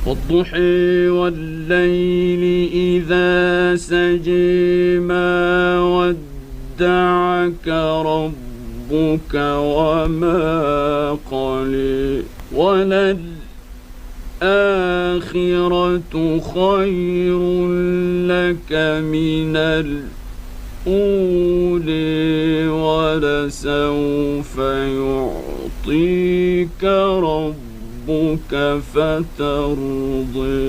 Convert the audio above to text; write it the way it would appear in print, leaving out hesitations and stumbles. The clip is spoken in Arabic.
والضحى والليل إذا سجى ما ودعك ربك وما قلى وللآخرة خير لك من الأولى ولسوف يعطيك ربك فترضى.